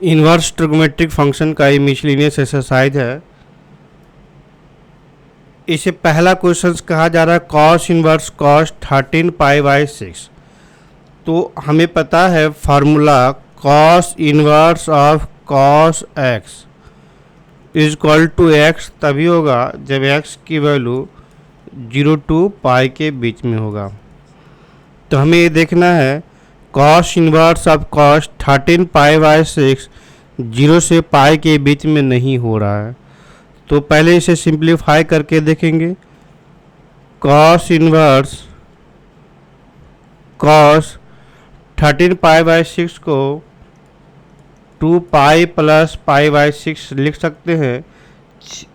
Inverse trigonometric function का ये miscellaneous exercise है। इसे पहला क्वेश्चन कहा जा रहा है कॉस इनवर्स कॉस 13 पाई/6। तो हमें पता है formula cos inverse of cos x is equal to x तभी होगा जब एक्स की वैल्यू 0 to पाई के बीच में होगा। तो हमें ये देखना है कॉस इनवर्स ऑफ कॉस 13 पाई/6 0 से पाई के बीच में नहीं हो रहा है। तो पहले इसे सिंप्लीफाई करके देखेंगे। कॉस इनवर्स कॉस 13 पाई/6 को 2 पाई प्लस पाई/6 लिख सकते हैं।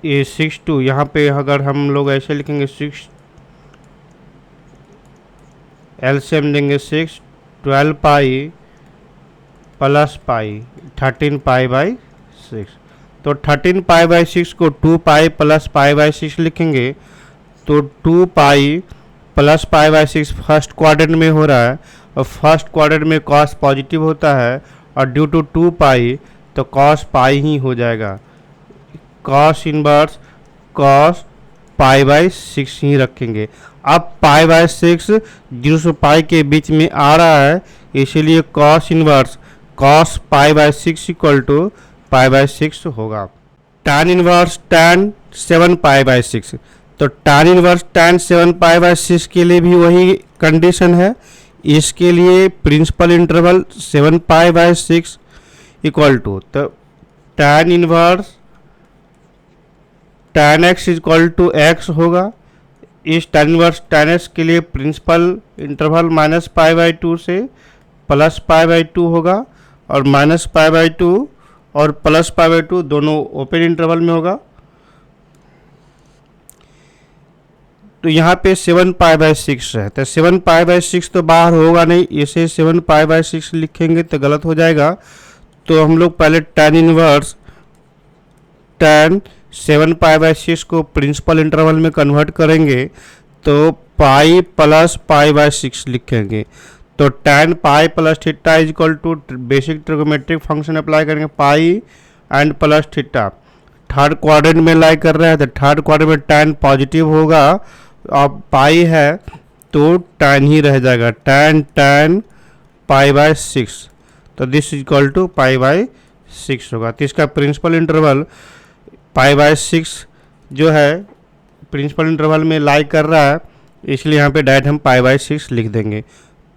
ये 6 2 यहाँ पे अगर हम लोग ऐसे लिखेंगे 6 एलसीएम देंगे 6 12 पाई प्लस पाई 13 पाई/6। तो 13 पाई/6 को 2 पाई प्लस पाई/6 लिखेंगे तो 2 पाई प्लस पाई/6 फर्स्ट क्वाड्रेंट में हो रहा है और फर्स्ट क्वाड्रेंट में कॉस पॉजिटिव होता है और ड्यू टू 2 पाई तो कॉस पाई ही हो जाएगा। कॉस इनवर्स कॉस पाई/6 ही रखेंगे। अब पाई/6 0 से पाई के बीच में आ रहा है इसीलिए कॉस इनवर्स कॉस पाई/6 इक्वल टू पाई/6 होगा। tan इनवर्स tan 7 पाई/6 तो tan इनवर्स tan 7 पाई/6 के लिए भी वही कंडीशन है। इसके लिए प्रिंसिपल इंटरवल 7 पाई/6 इक्वल टू तो tan inverse tan x equal to x होगा। इस tan इनवर्स tan x के लिए प्रिंसिपल इंटरवल -पाई/2 से +पाई/2 होगा और -पाई/2 और +पाई/2 दोनों ओपन इंटरवल में होगा। तो यहाँ पे 7 पाई/6 है तो 7 पाई/6 तो बाहर होगा नहीं, इसे 7 पाई/6 लिखेंगे तो गलत हो जाएगा। तो हम लोग पहले tan इनवर्स tan 7 पाई/6 को प्रिंसिपल इंटरवल में कन्वर्ट करेंगे तो पाई प्लस पाई/6 लिखेंगे। तो tan pi plus theta is equal to basic trigonometric function apply करेंगे pi and plus theta. Third quadrant में लाई कर रहे हैं तो थर्ड क्वाड्रेंट में tan पॉजिटिव होगा और पाई है तो tan ही रह जाएगा tan पाई/6 तो दिस इज इक्वल टू पाई/6 होगा। तो इसका प्रिंसिपल इंटरवल पाई/6 जो है प्रिंसिपल इंटरवल में लाई कर रहा है इसलिए यहाँ पे डायरेक्ट हम पाई/6 लिख देंगे।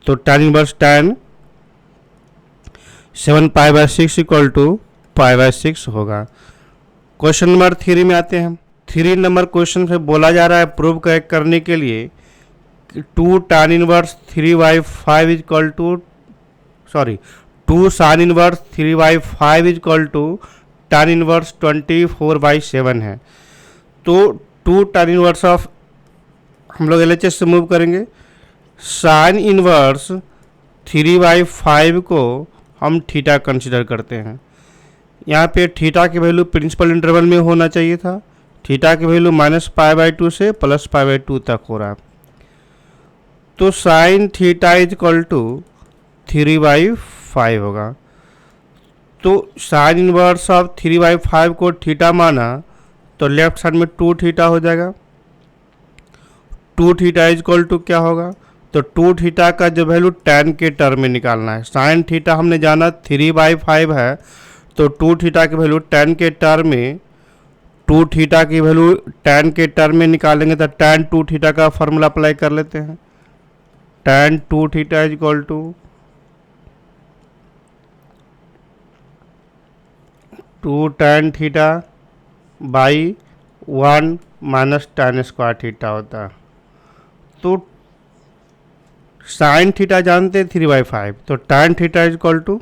तो tan इनवर्स tan 7 पाई/6 इक्वल टू पाई/6 होगा। क्वेश्चन नंबर 3 में आते हैं। 3 नंबर क्वेश्चन से बोला जा रहा है प्रूव करने के लिए 2 tan inverse 3/5 equal to 2 sin inverse 3/5 equal to tan inverse 24/7 है। तो 2 tan इनवर्स ऑफ हम लोग LHS से मूव करेंगे। साइन इनवर्स 3/5 को हम थीटा कंसिडर करते हैं। यहाँ पे थीटा की वैल्यू प्रिंसिपल इंटरवल में होना चाहिए था। थीटा की वैल्यू -पाई/2 से +पाई/2 तक हो रहा है। तो sine theta is equal to 3/5 होगा। तो साइन इनवर्स ऑफ 3/5 को थीटा माना तो लेफ्ट साइड में 2 थीटा हो जाएगा। 2 थीटा इज इक्वल टू क्या होगा तो 2 थीटा का जो वैल्यू tan के टर्म में निकालना है। साइन थीटा हमने जाना 3/5 है तो 2 थीटा की वैल्यू tan के टर्म में 2 थीटा की वैल्यू tan के टर्म में निकालेंगे तो tan 2 थीटा का फार्मूला अप्लाई कर लेते हैं। tan 2 theta is equal to 2 tan theta by 1 minus tan square theta होता है। तो साइन थीटा जानते हैं 3/5 तो tan theta is equal to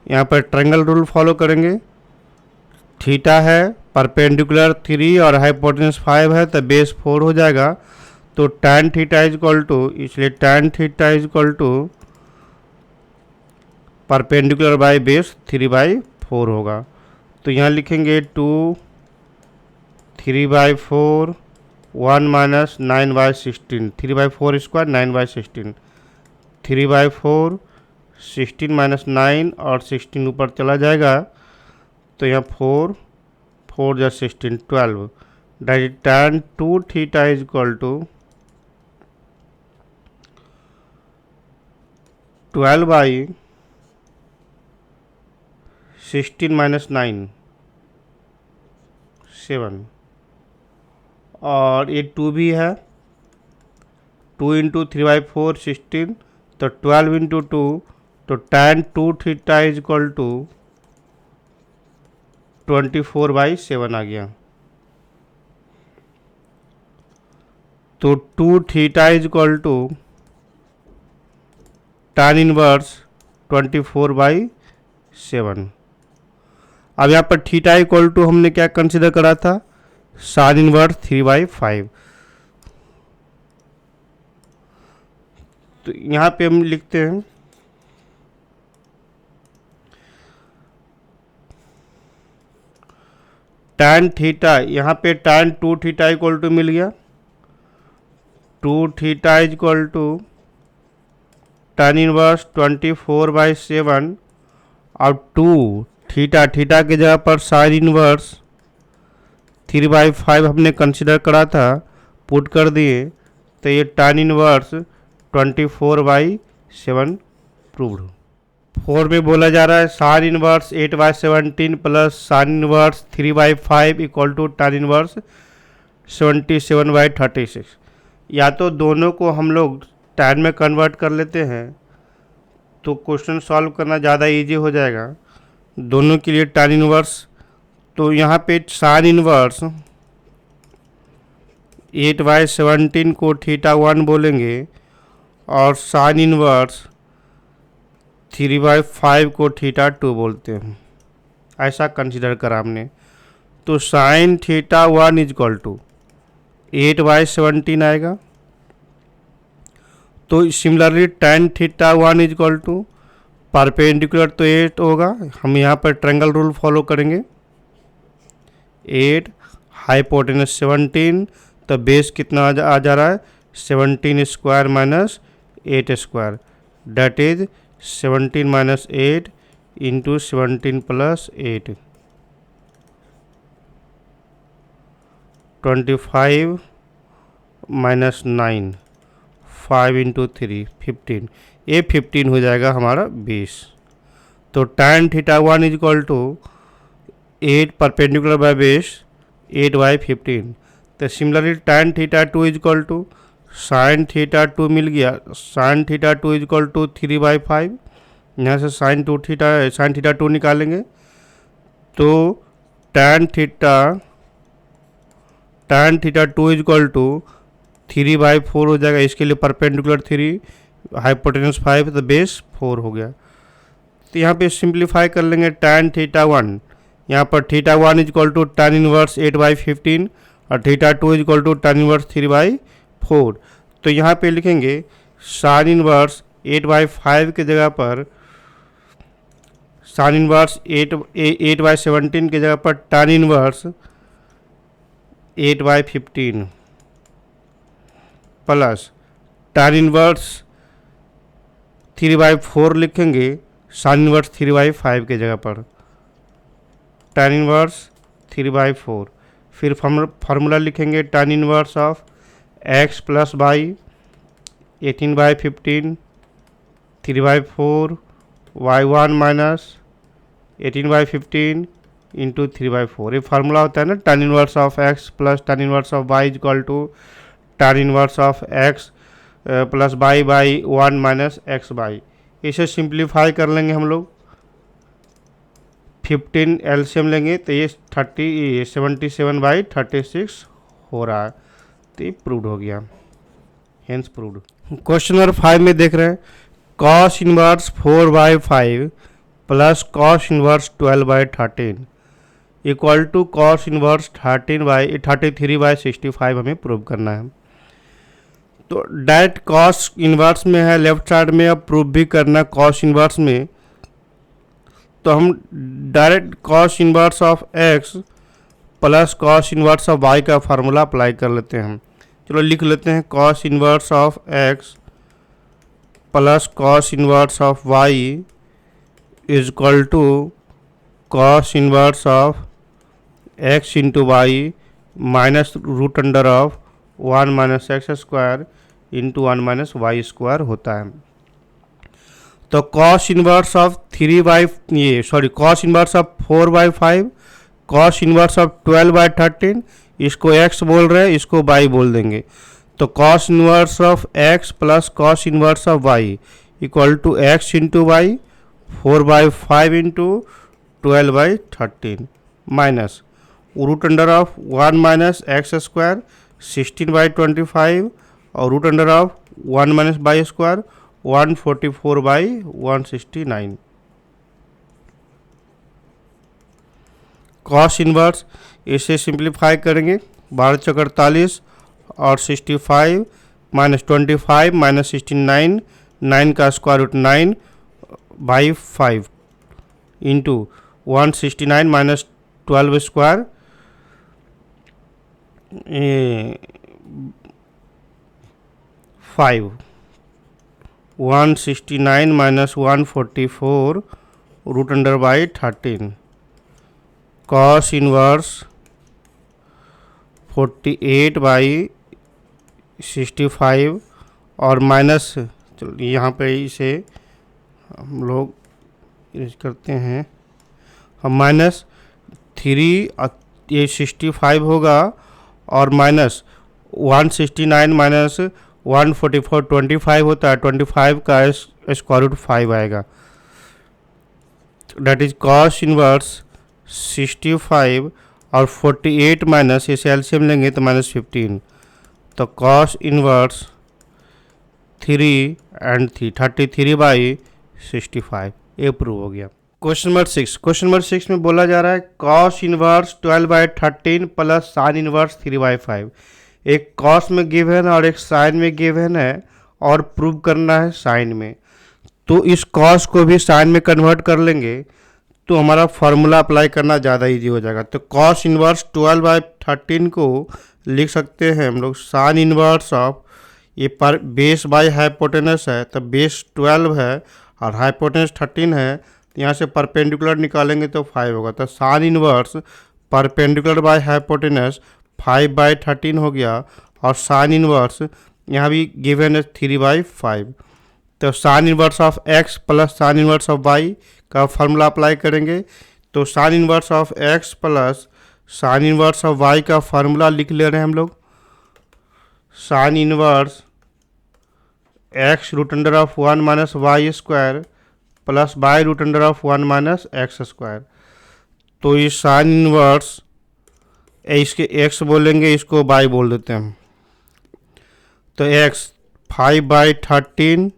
यहाँ पर ट्रायंगल रूल फॉलो करेंगे। थीटा है परपेंडिकुलर 3 और हाइपोटेन्यूज 5 है तो बेस 4 हो जाएगा। तो tan theta is equal to इसलिए tan theta is equal to perpendicular by base 3/4 होगा। तो यहाँ लिखेंगे 2 3/4 1 माइनस 9/16 3/4 स्क्वायर 9/16 3/4 16 माइनस 9 और 16 ऊपर चला जाएगा तो यहाँ 4 4 जा 16 12 that tan 2 theta is equal to 12 by 16 minus 9 7 और ये 2 भी है 2 इंटू 3/4 16 तो 12 इंटू 2 तो tan 2 theta is equal to 24/7 आ गया। तो 2 theta is equal to tan inverse 24/7। अब यहाँ पर थीटा इक्वल टू हमने क्या कंसिडर करा था, साइन इनवर्स 3/5। तो यहाँ पे हम लिखते हैं tan थीटा, यहाँ पे tan 2 थीटा इक्वल टू मिल गया 2 theta is equal to tan inverse 24/7 और 2 थीटा थीटा की जगह पर साइन इनवर्स 3/5 हमने कंसिडर करा था, पुट कर दिए तो ये tan इनवर्स 24/7 प्रूव्ड। 4 में बोला जा रहा है sine inverse 8/17 plus sine inverse 3/5 equal to tan inverse 77/36। या तो दोनों को हम लोग tan में कन्वर्ट कर लेते हैं तो क्वेश्चन सॉल्व करना ज़्यादा इजी हो जाएगा। दोनों के लिए tan इनवर्स, तो यहाँ पे साइन इनवर्स 8/17 को θ1 बोलेंगे और साइन इनवर्स 3/5 को θ2 बोलते हैं, ऐसा कंसिडर करा हमने। तो साइन θ1 इज इक्वल टू 8/17 आएगा। तो similarly tan θ1 is equal to perpendicular तो 8 होगा, हम यहाँ पर ट्रायंगल रूल फॉलो करेंगे। 8 हाइपोटेनस 17 तो बेस कितना आ जा रहा है 17 square minus 8 square that is 17 minus 8 into 17 plus 8 25 minus 9 5 into 3 15, ये 15 हो जाएगा हमारा 20। तो tan θ1 is equal to 8 perpendicular by base 8/15। तो similarly tan θ2 is equal to sine θ2 मिल गया, साइन θ2 इज इक्वल टू 3/5। यहाँ से साइन θ2 निकालेंगे तो tan θ2 इज इक्वल टू 3/4 हो जाएगा। इसके लिए परपेंडिकुलर 3 हाइपोटेनस 5 तो बेस 4 हो गया। तो यहाँ पे सिंप्लीफाई कर लेंगे tan θ1, यहाँ पर θ1 is equal to tan inverse 8/15 और θ2 is equal to tan inverse 3/4। तो यहाँ पे लिखेंगे साइन इनवर्स 8/5 के जगह पर साइन इनवर्स 8/17 के जगह पर tan inverse 8/15 plus tan inverse 3/4 लिखेंगे साइन इनवर्स 3/5 के जगह पर tan इनवर्स 3/4। फिर फार्मूला लिखेंगे tan inverse of x plus by 18/15 3/4 y1 minus 18/15 into 3/4। ये फार्मूला होता है ना tan inverse of x plus tan inverse of y is equal to tan inverse of x plus by 1 minus x by. इसे simplify कर लेंगे हम लोग, 15 LCM लेंगे तो ये 77/36 हो रहा है। तो ये प्रूव्ड हो गया, हेंस प्रूव्ड। क्वेश्चन नंबर 5 में देख रहे हैं cos inverse 4/5 plus cos inverse 12/13 equal to cos inverse 33/65 हमें प्रूव करना है। तो डायरेक्ट cos इनवर्स में है लेफ्ट साइड में, अब प्रूव भी करना cos इनवर्स में। तो हम direct cos inverse of x plus cos inverse of y का फार्मूला अप्लाई कर लेते हैं। चलो लिख लेते हैं cos inverse of x plus cos inverse of y is equal to cos inverse of x into y minus root under of 1 minus x square into 1 minus y square होता है। तो cos inverse of cos inverse of 4/5, cos inverse of 12/13, इसको x बोल रहे हैं, इसको y बोल देंगे। तो cos inverse of x plus cos inverse of y equal to x into y 4/5 into 12/13 minus root under of 1 minus x square 16/25 और root under of 1 minus y square 144/169। Cos inverse इसे simplify करेंगे, 12×48 और 65 minus 25 minus 69, 9 का square root 9/5 into 169 minus 12 square 5, 169 minus 144 root under by 13। Cos inverse 48/65 और minus, चलो यहाँ पे इसे हम लोग यूज करते हैं, हम माइनस 3 ये 65 होगा और माइनस 169 माइनस 144 25 होता है, 25 का स्क्वायर रूट 5 आएगा। डेट इज कॉस इनवर्स 65 और 48 माइनस इसे एलसीएम लेंगे तो माइनस 15, तो कॉस इनवर्स 3 and 3 33/65 ये प्रूव हो गया। क्वेश्चन नंबर 6, क्वेश्चन नंबर 6 में बोला जा रहा है cos inverse 12/13 plus sine inverse 3/5। एक कॉस में गिवन है और एक साइन में गिवन है और प्रूव करना है साइन में। तो इस कॉस को भी साइन में कन्वर्ट कर लेंगे तो हमारा फार्मूला अप्लाई करना ज़्यादा इजी हो जाएगा। तो कॉस इनवर्स 12/13 को लिख सकते हैं हम लोग साइन इनवर्स ऑफ, ये पर बेस बाय हाइपोटेनस है तो बेस 12 है और हाइपोटेनस 13 है, तो यहाँ से परपेंडिकुलर निकालेंगे तो 5 होगा। तो sine inverse perpendicular by hypotenuse 5/13 हो गया और साइन इनवर्स यहाँ भी गिवन है 3/5। तो sine inverse of x plus sine inverse of y का फार्मूला अप्लाई करेंगे। तो sine inverse of x plus sine inverse of y का फार्मूला लिख ले रहे हैं हम लोग। Sine inverse x root under of 1 minus y square plus y root under of 1 minus x square. तो ये साइन इनवर्स इसके x बोलेंगे, इसको y बोल देते हैं। तो x 5/13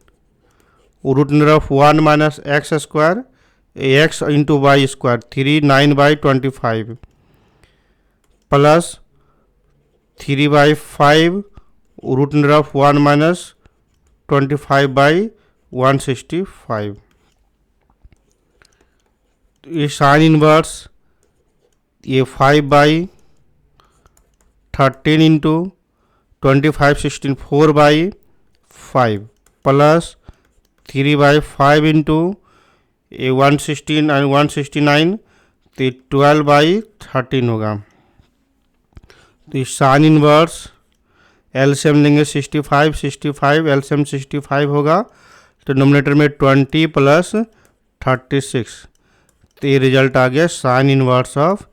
root under of 1 minus x square x into y square 39/25 plus 3/5 root under of 1 minus 25/165। ये साइन इनवर्स ये 5/13 इंटू 25 16 4/5 प्लस 3/5 इंटू ये 116 और 169 तो 12/13 होगा। तो साइन इनवर्स एलसीएम लेंगे 65 एलसीएम 65 होगा तो नोमिनेटर में 20 प्लस 36, तो ये रिजल्ट आ गया sine inverse of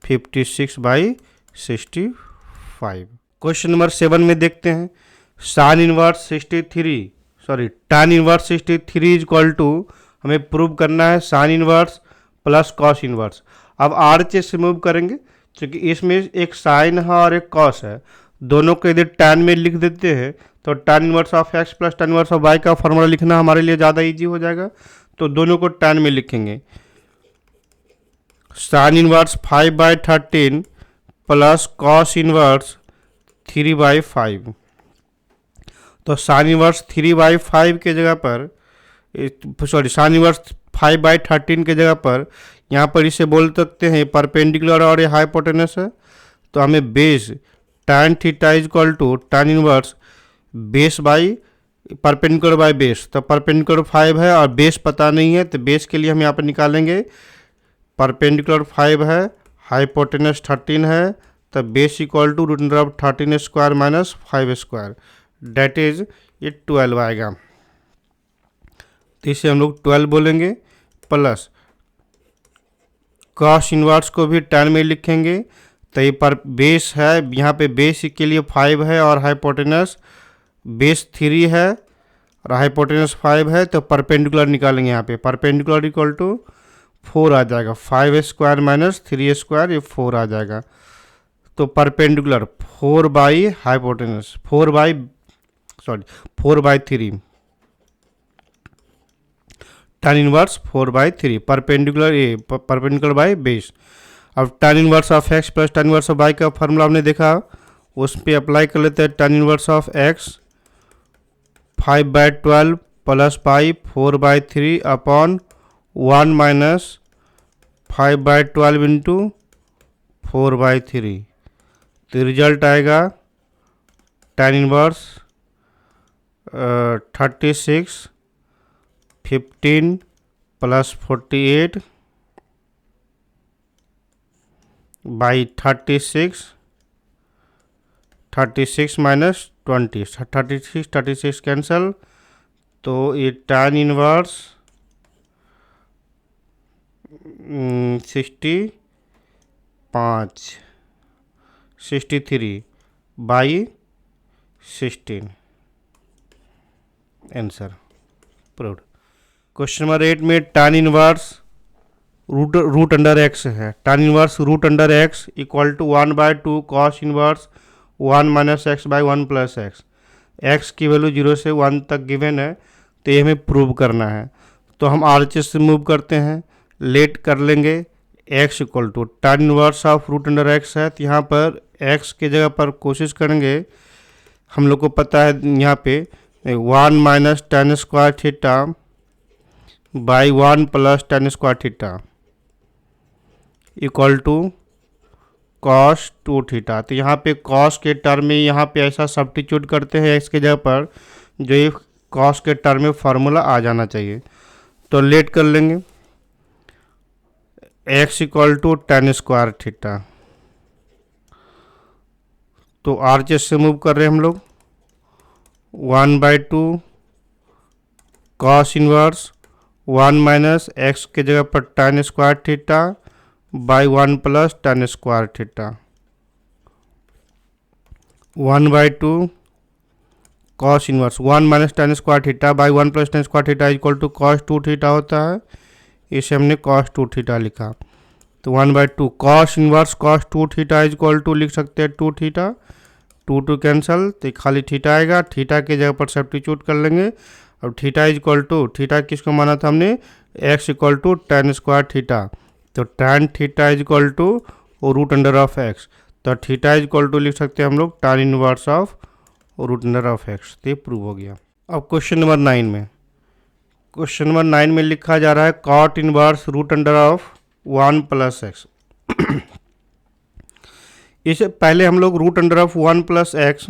56/65। Question number 7 में देखते हैं sine inverse 63 tan inverse 63 is equal to, हमें प्रूव करना है sine inverse plus cos inverse. अब आरएचएस से मूव करेंगे क्योंकि इसमें एक साइन है और एक कॉस है, दोनों को यदि tan में लिख देते हैं तो tan inverse of x plus tan inverse of y का फॉर्मूला लिखना हमारे लिए ज़्यादा इजी हो जाएगा। तो दोनों को tan में लिखेंगे। Sine inverse 5/13 plus cos inverse 3/5। तो साइन इनवर्स 3/5 के जगह पर साइन इनवर्स 5/13 के जगह पर यहाँ पर इसे बोल सकते हैं परपेंडिकुलर और ये हाइपोटेनस है, तो हमें base tan theta is equal to tan inverse base by perpendicular by base, तो परपेंडिकुलर 5 है और बेस पता नहीं है, तो बेस के लिए हम यहाँ पर निकालेंगे। परपेंडिकुलर 5 है, हाइपोटेनस 13 है, तो base equal to root under of 13 square minus 5 square, that is ये 12 आएगा। तो इसे हम लोग 12 बोलेंगे, प्लस कॉस इनवर्स को भी टर्म में लिखेंगे। तो ये पर बेस है, यहाँ पे बेस के लिए 5 है और हाइपोटेनस बेस 3 है और हाइपोटेनस 5 है, तो परपेंडिकुलर निकालेंगे। यहाँ पे परपेंडिकुलर इक्वल टू 4 आ जाएगा, 5 स्क्वायर माइनस 3 स्क्वायर, ये 4 आ जाएगा। तो perpendicular 4 by hypotenuse 4 by 3 tan inverse 4/3 perpendicular by base. अब tan inverse of x plus tan inverse of y का फार्मूला हमने देखा, उस पर अप्लाई कर लेते हैं। tan inverse of x 5/12 plus pi 4/3 upon 1 minus 5/12 into 4/3, तो रिजल्ट आएगा tan inverse 36 15 plus 48 by 36 minus 20, 36 cancel, तो ये tan inverse 63 by 16, answer proved. Question number 8 में tan inverse root under x है। tan inverse root under x equal to 1/2 cos inverse 1 minus x by 1 plus x. X की value 0 से 1 तक given है, तो ये हमें प्रूव करना है। तो हम RHS से मूव करते हैं, लेट कर लेंगे। x equal to tan inverse of root under x है, तो यहाँ पर x की जगह पर कोशिश करेंगे, हम लोग को पता है यहाँ पे 1 minus tan square theta by 1 plus tan square theta equal to cos 2 theta. तो यहाँ पे कॉस के टर्म में यहाँ पे ऐसा सब्स्टिट्यूट करते हैं x के जगह पर, जो ये कॉस के टर्म में फार्मूला आ जाना चाहिए। तो लेट कर लेंगे, x equal to tan square theta. तो RHS से मूव कर रहे हैं हम लोग, 1/2 कॉस इनवर्स 1 माइनस एक्स के जगह पर tan square theta by 1 plus tan square theta, 1/2 cos inverse 1 minus tan square theta by 1 plus tan square theta equal to cos 2 theta होता है, इसे हमने कॉस 2 थीटा लिखा। तो 1/2 cos inverse cos 2 theta equal to लिख सकते हैं 2 theta, 2 cancel, तो खाली थीटा आएगा। थीटा की जगह पर सब्स्टिट्यूट कर लेंगे। अब थीटा इक्वल टू, थीटा किसको माना था हमने, x equal to tan square theta, तो tan theta equal to root under of x, तो थीटा इक्वल टू लिख सकते हैं हम लोग tan inverse of root under of x। तो ये प्रूव हो गया। अब क्वेश्चन नंबर 9 में लिखा जा रहा है cot inverse root under of 1 plus x. इससे पहले हम लोग root under of 1 plus x,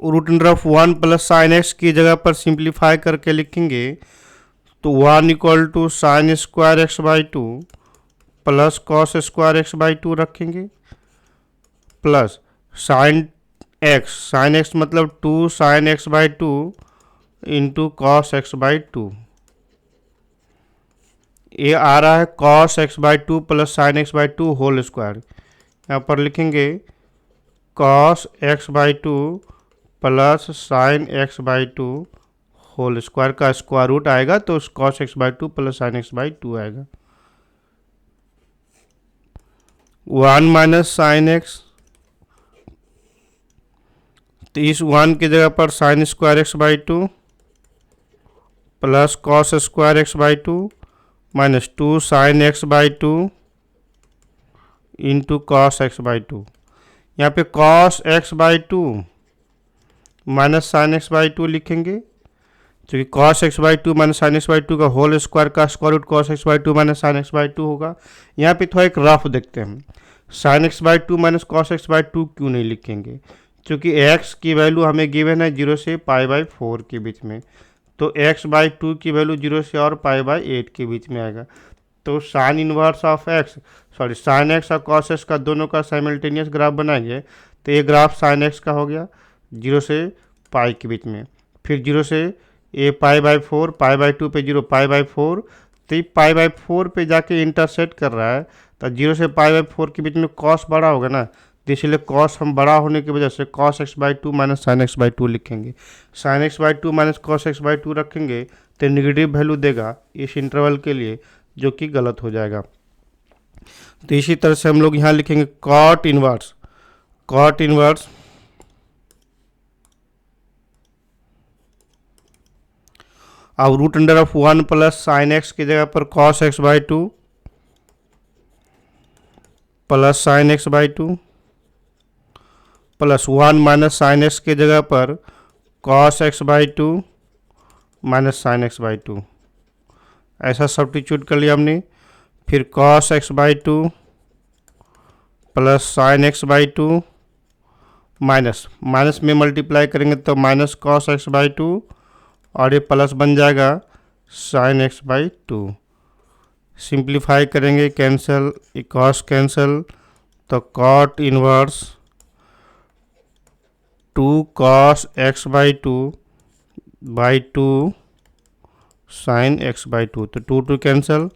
root under of 1 plus sine x की जगह पर सिंप्लीफाई करके लिखेंगे। तो 1 equal to sine square x by 2 plus cos square x by 2 रखेंगे, प्लस साइन एक्स मतलब 2 sine x by 2 into cos x by 2। ये आ रहा है cos x by 2 plus sine x by 2 whole square. यहाँ पर लिखेंगे cos x by 2 plus sine x by 2 whole square का स्क्वायर रूट आएगा, तो cos x by 2 plus sine x by 2 आएगा। 1 माइनस साइन एक्स, तो इस 1 की जगह पर sine square x by 2 plus cos square x by 2 minus 2 sine x by 2 into cos x by 2। यहाँ पे cos x by 2 minus sine x by 2 लिखेंगे, क्योंकि cos x by 2 minus sine x by 2 का whole square का square root cos x by 2 minus sine x by 2 होगा। यहाँ पे थोड़ा एक रफ देखते हैं, sine x by 2 minus cos x by 2 क्यों नहीं लिखेंगे, क्योंकि x की वैल्यू हमें गिवन है 0 से π/4 के बीच में, तो x/2 की वैल्यू 0 से और π/8 के बीच में आएगा। तो sine inverse of x, sorry sine x और कॉस x का दोनों का साइमल्टेनियस ग्राफ बनाएंगे तो ये ग्राफ साइन x का हो गया 0 से पाई के बीच में, फिर 0 से ये π/4, π/2 पे 0, π/4, तो ये π/4 पे जाके इंटरसेक्ट कर रहा है, तो 0 से π/4 के बीच में कॉस बड़ा होगा ना, तो इसलिए कॉस हम बड़ा होने की वजह से cos x/2 minus sign x/2 लिखेंगे। Sign x/2 minus cos x/2 रखेंगे तो निगेटिव वैल्यू देगा इस इंटरवल के लिए, जो कि गलत हो जाएगा। तो इसी तरह से हम लोग यहाँ लिखेंगे कॉट इनवर्स, कॉट इनवर्स अब root under of 1 plus sine x की जगह पर cos x/2 plus sine x/2 plus 1 minus sine x की जगह पर cos x/2 minus sign x/2, ऐसा सब्स्टिट्यूट कर लिया हमने। फिर cos x/2 plus sine x/2 minus minus में मल्टीप्लाई करेंगे तो माइनस cos x/2 और ये प्लस बन जाएगा साइन x/2। सिंप्लीफाई करेंगे, कैंसिल, cos कैंसिल, तो cot inverse 2 cos x/2 by 2 sine x/2, तो 2 2 कैंसिल,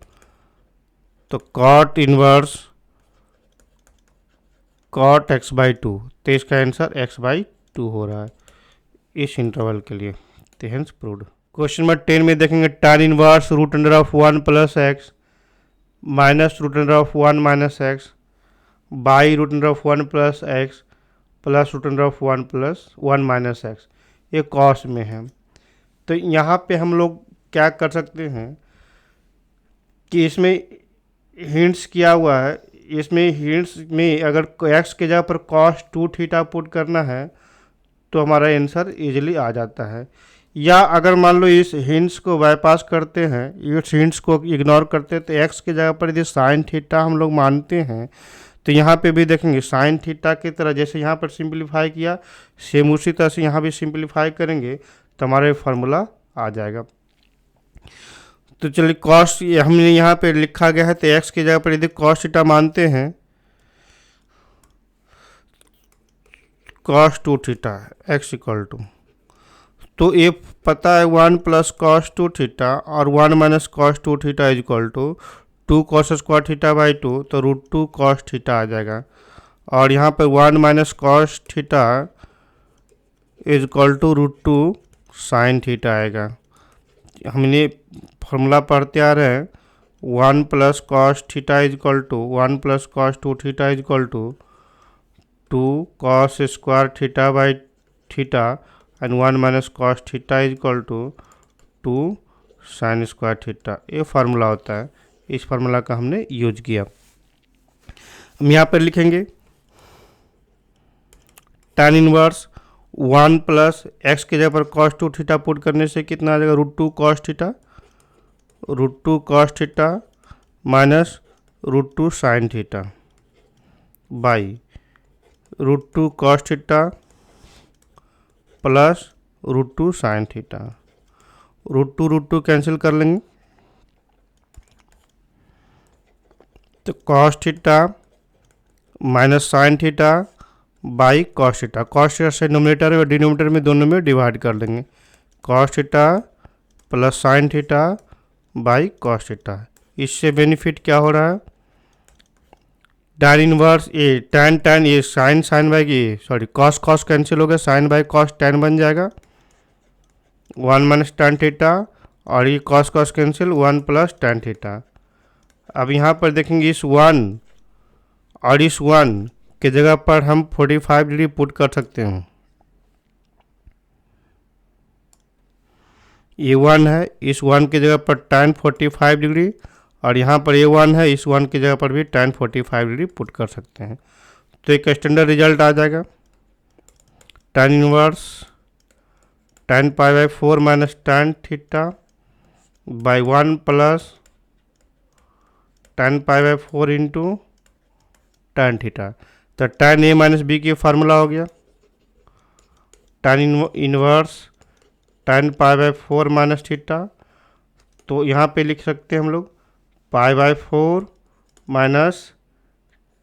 तो कॉट इनवर्स कॉट x/2, तो इसका आंसर x/2 हो रहा है इस इंटरवल के लिए। तो हेंस प्रूव्ड। क्वेश्चन नंबर 10 में देखेंगे tan inverse root under of 1 plus x minus root under of 1 minus x by root under of 1 plus x plus root under of 1 plus 1 minus x, ये cos में है। तो यहाँ पे हम लोग क्या कर सकते हैं कि इसमें हिंट्स किया हुआ है, इसमें हिंट्स में अगर x के जगह पर cos 2 थीटा पुट करना है तो हमारा आंसर इजीली आ जाता है। या अगर मान लो इस हिंट्स को बाईपास करते हैं, इस हिंट्स को इग्नोर करते हैं, तो x की जगह पर यदि साइन थीटा हम लोग मानते हैं तो यहाँ पे भी देखेंगे साइन थीटा की तरह जैसे यहाँ पर सिंप्लीफाई किया सेम उसी तरह से यहाँ भी सिंप्लीफाई करेंगे तो हमारा फार्मूला आ जाएगा। तो चलिए कॉस हमने यहाँ पे लिखा गया है, तो x की जगह पर यदि cos थीटा मानते हैं, cos 2 theta x equal to, तो ये पता है 1 प्लस cos 2 थीटा और 1 minus cos 2 theta is equal to 2 cos square theta by 2, तो रूट 2 cos थीटा आ जाएगा। और यहाँ पर 1 minus cos theta is equal to root 2 sine theta आएगा। हमने फॉर्मूला पढ़ते आ रहे हैं 1 plus cos theta is equal to 1 plus cos 2 theta is equal to 2 cos square theta by theta and 1 minus cos theta is equal to 2 sine square theta, ये formula होता है। इस फार्मूला का हमने यूज किया। हम यहाँ पर लिखेंगे tan इनवर्स 1 प्लस एक्स की जगह पर cos 2 थीटा पुट करने से कितना आ जाएगा root 2 cos theta, root 2 cos theta minus root 2 sine theta by root 2 cos theta plus root 2 sine theta, root 2 cancel कर लेंगे, तो cos theta minus sine theta by cos theta, cos theta से numerator और denominator में दोनों में divide कर लेंगे, cos theta plus sine theta by cos theta. इससे बेनिफिट क्या हो रहा है, tan इनवर्स ए tan ये साइन बाई ये सॉरी cos कैंसिल हो गया, साइन बाई cos tan बन जाएगा 1 माइनस tan थीटा और ये cos cancel 1 plus tan theta. अब यहाँ पर देखेंगे इस 1 और इस 1 के जगह पर हम 45 डिग्री पुट कर सकते हैं। ये 1 है, इस 1 की जगह पर tan 45 डिग्री और यहाँ पर ये 1 है, इस 1 की जगह पर भी tan 45 डिग्री पुट कर सकते हैं। तो एक स्टैंडर्ड रिजल्ट आ जाएगा tan inverse tan π/4 minus tan theta by 1 plus tan π/4 into tan theta. तो tan a माइनस बी की फार्मूला हो गया tan inverse tan pi by 4 minus theta. तो यहाँ पे लिख सकते हैं हम लोग pi by 4 minus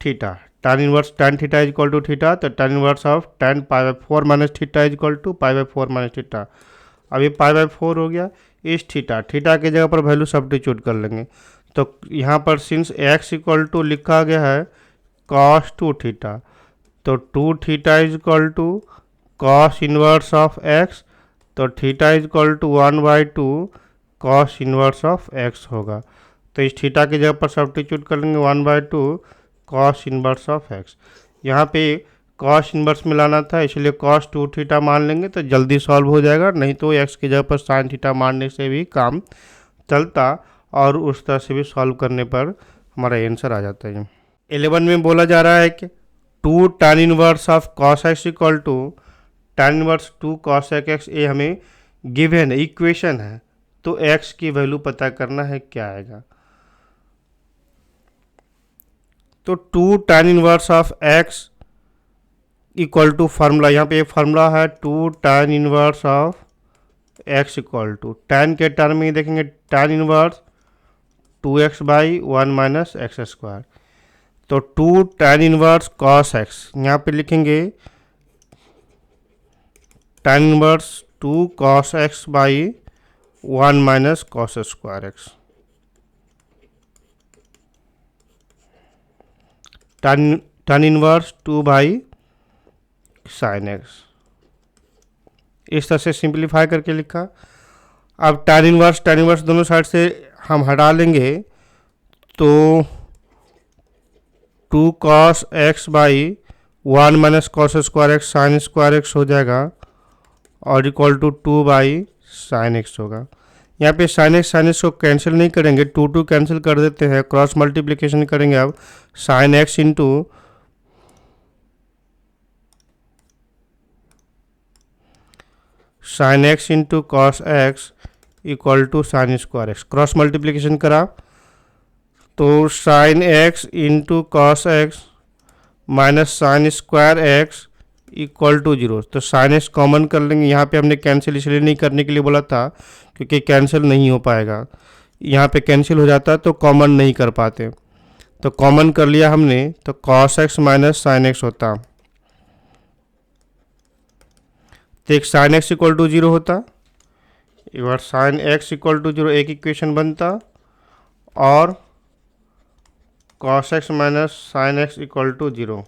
theta. tan inverse tan theta is equal to theta, तो tan inverse of tan pi by 4 minus theta is equal to pi by 4 minus theta. अब ये पाई बाई 4 हो गया। इस थीटा की जगह पर वैल्यू सब्स्टिट्यूट कर लेंगे। तो यहाँ पर सिंस x इक्वल टू लिखा गया है cos 2 थीटा, तो 2 theta is equal to cos inverse of x, तो theta is equal to 1/2 cos inverse of x होगा। तो इस थीटा की जगह पर सब्स्टिट्यूट कर लेंगे 1/2 cos इनवर्स ऑफ x। यहाँ पे cos इनवर्स मिलाना था, इसलिए cos 2 थीटा मान लेंगे तो जल्दी सॉल्व हो जाएगा, नहीं तो x की जगह पर sin थीटा मारने से भी काम चलता और उस तरह से भी सॉल्व करने पर हमारा आंसर आ जाता है। 11 में बोला जा रहा है कि 2 tan inverse of cos x equal to tan inverse 2 cos x, ये हमें गिवन इक्वेशन है, तो x की वैल्यू पता करना है क्या आएगा। तो 2 tan inverse of x equal to formula, यहाँ पे फार्मूला है 2 tan inverse of x equal to tan के टर्म में देखेंगे tan inverse 2x by 1 minus x square. तो 2 tan इनवर्स cos x, यहाँ पे लिखेंगे tan inverse 2 cos x by 1 minus cos square x। tan inverse 2 by sin x, इस तरह से सिंप्लीफाई करके लिखा। अब tan इनवर्स दोनों साइड से हम हटा लेंगे, तो 2 cos x by 1 minus cos square x sine square x हो जाएगा और equal to 2 by sine x होगा। यहाँ पे साइन x को कैंसिल नहीं करेंगे, 2 कैंसिल कर देते हैं, क्रॉस मल्टीप्लिकेशन करेंगे। अब sine x into sine x into cos x equal to sine square x, cross multiplication करा तो sine x into cos x minus sine square x equal to 0। तो साइन एक्स कॉमन कर लेंगे, यहाँ पे हमने कैंसिल इसलिए नहीं करने के लिए बोला था क्योंकि कैंसिल नहीं हो पाएगा, यहाँ पे कैंसिल हो जाता तो कॉमन नहीं कर पाते, तो कॉमन कर लिया हमने, तो cos x minus sine x होता, तो एक साइन एक्स इक्वल टू 0 होता, एक बार साइन एक्स इक्वल टू 0 एक इक्वेशन बनता, और cos x minus sine x equal to 0।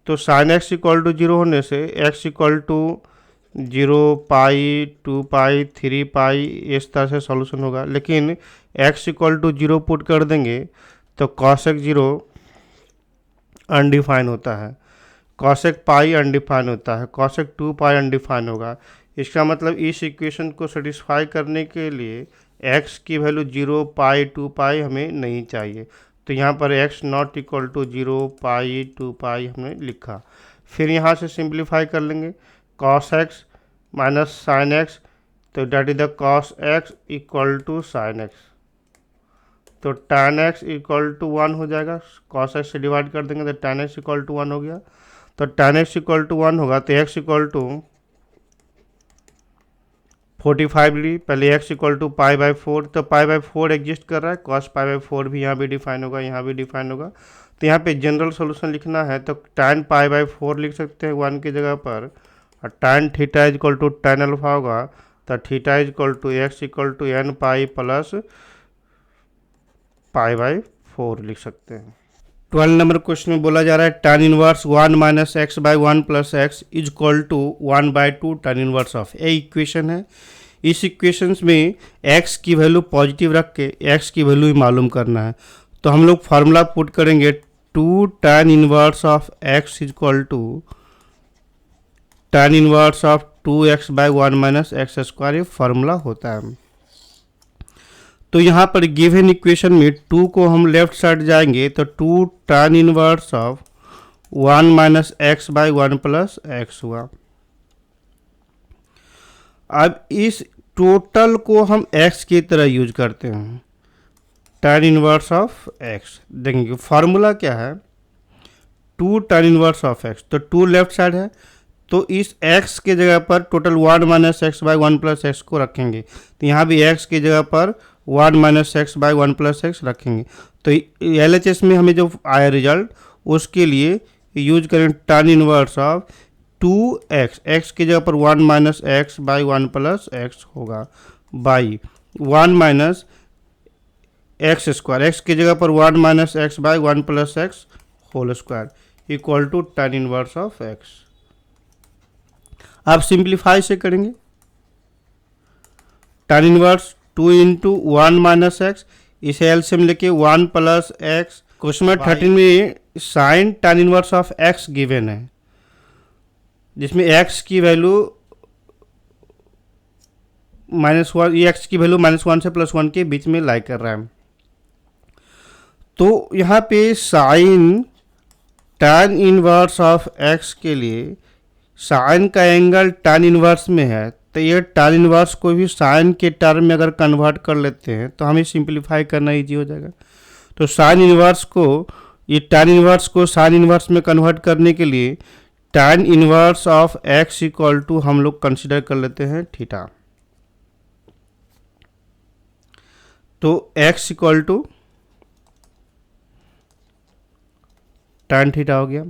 तो साइन एक्स इक्वल टू 0 होने से x equal to 0 pi 2 pi 3 pi इस तरह से सॉल्यूशन होगा। लेकिन एक्स इक्वल टू 0 पुट कर देंगे तो कॉस एक्स 0 अनडिफाइन होता है, कॉसेक पाई अनडिफाइन होता है, कॉसेक 2 पाई अनडिफाइन होगा। इसका मतलब इस इक्वेशन को सेटिस्फाई करने के लिए x की वैल्यू 0 पाई 2 पाई हमें नहीं चाहिए, तो यहाँ पर x not equal to 0 pi 2 pi हमने लिखा। फिर यहाँ से सिंप्लीफाई कर लेंगे, cos x minus sine x, तो that is the cos x equal to sine x, तो tan एक्स इक्वल टू 1 हो जाएगा, कॉस एक्स से डिवाइड कर देंगे तो tan एक्स इक्वल टू 1 हो गया। तो tan एक्स इक्वल टू 1 होगा तो x इक्वल टू 45 ली, पहले x equal to pi by 4, तो पाई बाई 4 एग्जिस्ट कर रहा है, कॉस पाई बाई 4 भी यहाँ भी डिफाइन होगा, यहाँ भी डिफाइन होगा। तो यहाँ पे जनरल सॉल्यूशन लिखना है तो tan पाई बाई 4 लिख सकते हैं 1 की जगह पर, और tan theta is equal to tan alpha होगा, तो theta is equal to x equal to n pi plus pi by 4 लिख सकते हैं। 12 नंबर क्वेश्चन में बोला जा रहा है tan inverse 1 minus x by 1 plus x is equal to 1/2 tan inverse of, ये इक्वेशन है। इस इक्वेशन में x की वैल्यू पॉजिटिव रख के x की वैल्यू ही मालूम करना है, तो हम लोग फार्मूला पुट करेंगे 2 tan inverse of x is equal to tan inverse of 2x by 1 minus x square, ये फार्मूला होता है। तो यहाँ पर गिवन इक्वेशन में 2 को हम लेफ्ट साइड जाएंगे तो 2 tan inverse of 1 minus x by 1 plus x हुआ। अब इस टोटल को हम x की तरह यूज करते हैं, tan इनवर्स ऑफ x, देखेंगे फार्मूला क्या है 2 tan इनवर्स ऑफ x, तो 2 लेफ्ट साइड है तो इस x के जगह पर total 1 minus x by 1 plus x को रखेंगे, तो यहाँ भी x की जगह पर 1 minus x by 1 plus x रखेंगे। तो LHS में हमें जो आया रिजल्ट उसके लिए यूज करें tan inverse of 2x, x की जगह पर 1 minus x by 1 plus x होगा, by 1 minus x square, x की जगह पर 1 minus x by 1 plus x whole square equal to tan inverse of x। आप सिंप्लीफाई से करेंगे, tan inverse 2 into 1 minus x, इसे एलसीएम लेके 1 प्लस एक्स। क्वेश्चन नंबर 13 में sine tan inverse of x given है, जिसमें x की value -1, ये x की वैल्यू -1 से +1 के बीच में लाई कर रहा है। तो यहाँ पे sine tan inverse of x के लिए साइन का एंगल tan इनवर्स में है, तो ये tan इनवर्स को भी साइन के टर्म में अगर कन्वर्ट कर लेते हैं तो हमें सिंप्लीफाई करना इजी हो जाएगा। तो साइन इनवर्स को, ये tan इनवर्स को साइन इनवर्स में कन्वर्ट करने के लिए tan inverse of x equal to हम लोग कंसिडर कर लेते हैं थीटा। तो x equal to tan theta हो गया।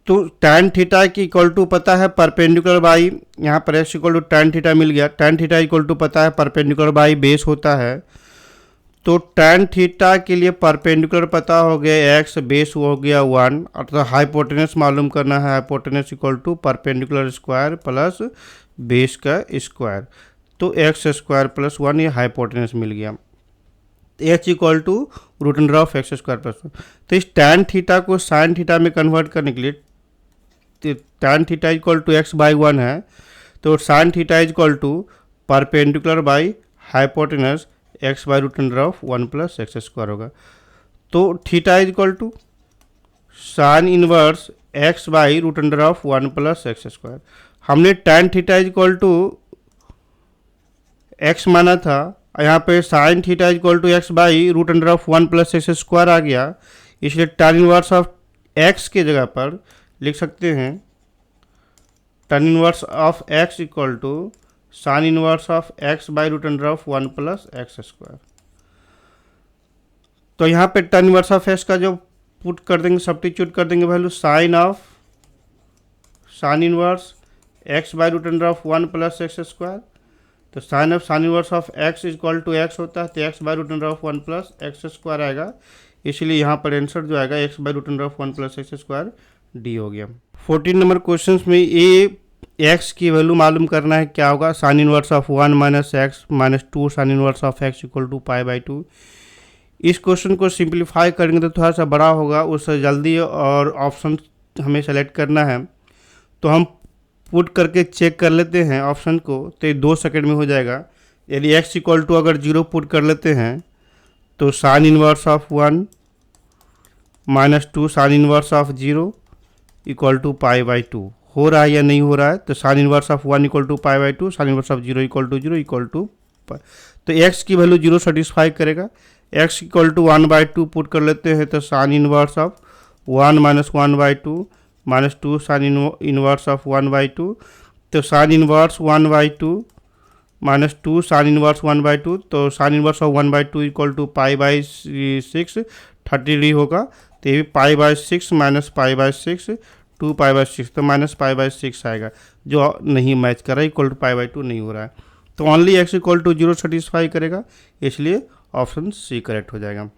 तो tan थीटा की इक्वल टू पता है परपेंडिकुलर बाई, यहाँ पर x equal to tan theta मिल गया। tan थीटा इक्वल टू पता है परपेंडिकुलर बाई बेस होता है, तो tan थीटा के लिए परपेंडिकुलर पता हो गया x, बेस हो गया 1, अर्थात हाइपोटेनस मालूम करना है, hypotenuse equal to perpendicular square plus base का स्क्वायर, तो x स्क्वायर प्लस 1 ये हाइपोटेनस मिल गया। h equal to root under of x square plus 1। तो इस tan थीटा को साइन थीटा में कन्वर्ट करने के लिए tan theta equal to x by 1 है, तो sine theta equal to perpendicular by hypotenuse x by root under of 1 plus x square होगा। तो theta equal to sine inverse x by root under of 1 plus x square. हमने tan theta equal to x माना था, यहाँ पे sine theta equal to x by root under of 1 plus x square आ गया, इसलिए tan इनवर्स ऑफ x के जगह पर लिख सकते हैं tan inverse of x equal to sine inverse of x by root under of 1 plus x square. तो यहाँ पे tan इनवर्स ऑफ x का जो पुट कर देंगे, सब्स्टिट्यूट कर देंगे value sine inverse x by root under of 1 plus x square. तो sine inverse of x equal to x होता है, तो x by root under of 1 plus x square आएगा, इसलिए यहाँ पर आंसर जो आएगा x by root under of 1 plus x square D हो गया। 14 नंबर क्वेश्चन में ये x की वैल्यू मालूम करना है, क्या होगा, sine inverse of 1 minus x minus 2 sine inverse of x equal to pi by 2। इस क्वेश्चन को सिंप्लीफाई करेंगे तो थोड़ा सा बड़ा होगा, उससे जल्दी और ऑप्शन हमें सेलेक्ट करना है, तो हम पुट करके चेक कर लेते हैं ऑप्शन को, तो ये 2 सेकंड में हो जाएगा। यदि x इक्वल टू अगर 0 पुट कर लेते हैं तो sine inverse of 1 minus 2 sine inverse of 0 equal to pi by 2 हो रहा है या नहीं हो रहा है। तो sine inverse of 1 equal to pi by 2, sine inverse of 0 equal to 0 equal to, तो x की वैल्यू 0 सेटिस्फाई करेगा। x equal to 1 by 2 put कर लेते हैं, तो sine inverse of 1 minus 1 by 2 minus 2 sine inverse of 1 by 2, तो sine inverse 1 by 2 minus 2 sine inverse 1 by 2, तो sine inverse of 1 by 2 equal to pi by 6 30 degree होगा, तो ये भी pi by 6 minus pi by 6 2 pi by 6, तो minus pi by 6 आएगा, जो नहीं मैच कर रहा है, इक्वल टू पाई बाई 2 नहीं हो रहा है। तो only x equal to 0 satisfy करेगा, इसलिए ऑप्शन सी करेक्ट हो जाएगा।